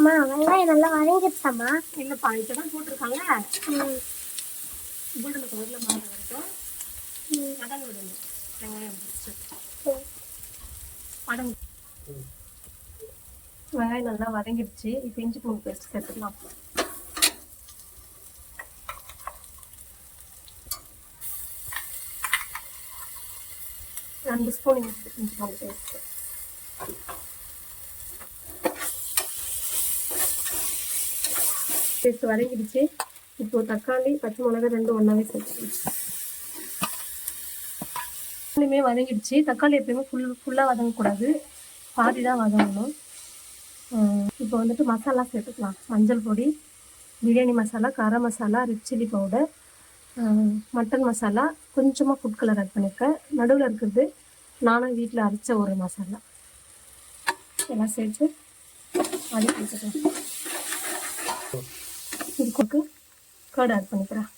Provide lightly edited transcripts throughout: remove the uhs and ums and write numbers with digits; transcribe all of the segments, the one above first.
வெங்காயம் நல்லா வதங்கிடுச்சாம்மா? இல்லைப்பா, இப்போ தான் போட்டிருக்காங்க. கோல்டன் கலரில் மாற வரைக்கும் வதங்க விடணும். வெங்காயம் வதங்க வெங்காயம் நல்லா வதங்கிடுச்சு. இப்போ இஞ்சி பூண்டு பேஸ்ட் சேர்த்துக்கலாம். ரெண்டு ஸ்பூன் இஞ்சி பூண்டு பேஸ்ட். பேஸ்ட் வதங்கிடுச்சு. இப்போ தக்காளி பச்சை மிளகாய் ரெண்டும் ஒன்றாவே சேர்த்துக்கலாம். தக்காளியுமே வதங்கிடுச்சு. தக்காளி எப்பயுமே ஃபுல்லாக வதங்கக்கூடாது, பாதி தான் வதங்கணும். இப்போ வந்துட்டு மசாலா சேர்த்துக்கலாம். மஞ்சள் பொடி, biryani masala, garam masala, red chilli powder, mutton masala, கொஞ்சமாக ஃபுட் கலர் ஆட் பண்ணியிருக்கேன். நடுவில் இருக்கிறது நானும் வீட்டில் அரைச்ச ஒரு மசாலா. எல்லாம் சேர்த்து வதக்கி வச்சுக்கலாம். இதுக்கு கர்ட் ஆட் பண்ணிக்கிறேன்.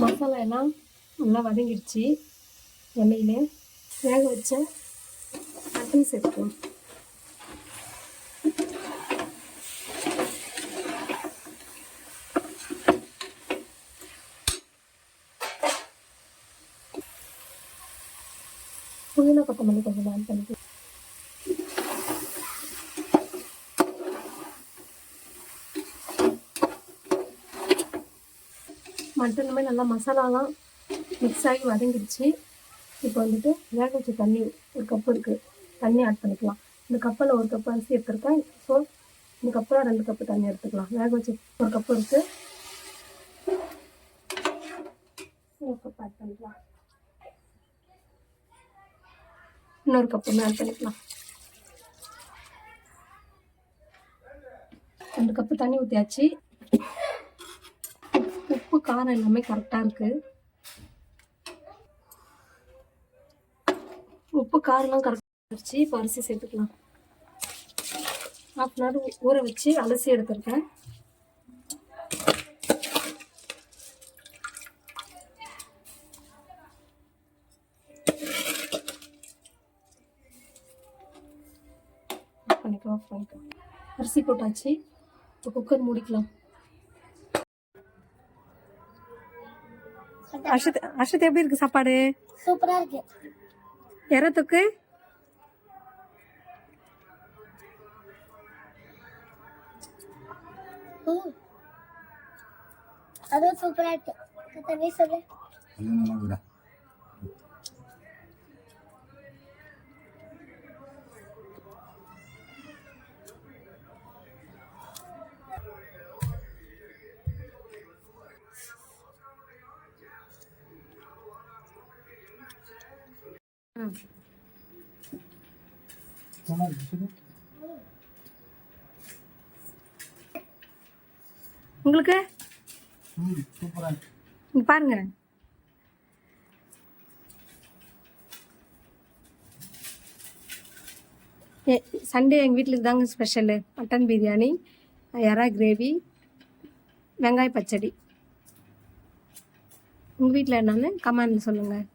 மசாலா எல்லாம் நல்லா வதங்கிடுச்சு. எண்ணெயிலே வேக வச்ச மட்டன் சேர்த்துக்கலாம். புதினா கொத்தமல்லி கொஞ்சம் ஆட் பண்ணிக்கலாம். மட்டனுமே நல்லா மசாலாலாம் மிக்ஸ் ஆகி வதங்கிடுச்சு. இப்போ வந்துட்டு வேக வச்ச தண்ணி ஒரு கப்பு இருக்குது, தண்ணி ஆட் பண்ணிக்கலாம். இந்த கப்பில் ஒரு கப்பு அரிசி எடுத்துருக்கேன். ஸோ இந்த கப்பில் 2 கப்பு தண்ணி எடுத்துக்கலாம். வேக வச்ச ஒரு கப்பு இருக்குது, ஒரு கப் ஆட் பண்ணிக்கலாம். இன்னொரு கப்பு ஆட் பண்ணிக்கலாம். 2 கப்பு தண்ணி ஊற்றியாச்சு. உப்பு காரம் எல்லாமே கரெக்டாக இருக்குது. உப்பு காரம்லாம் கரெக்டாக வச்சு இப்போ அரிசி சேர்த்துக்கலாம். 1/2 hour ஊற வச்சு அலசி எடுத்துருக்கேன். ஆஃப் பண்ணிக்கோ. அரிசி போட்டாச்சு. இப்போ குக்கர் மூடிக்கலாம். அர்ஷத் எப்படி இருக்கு சாப்பாடு? சூப்பரா இருக்கு. எறத்துக்கு அது சூப்பரா இருக்கு. தண்ணி சொல்லு. உங்களுக்கு பாருங்க. சண்டே எங்கள் வீட்டில் தாங்க ஸ்பெஷலு. மட்டன் பிரியாணி, எறா கிரேவி, வெங்காய பச்சடி. உங்கள் வீட்டில் என்னன்னு கமெண்ட்ல சொல்லுங்கள்.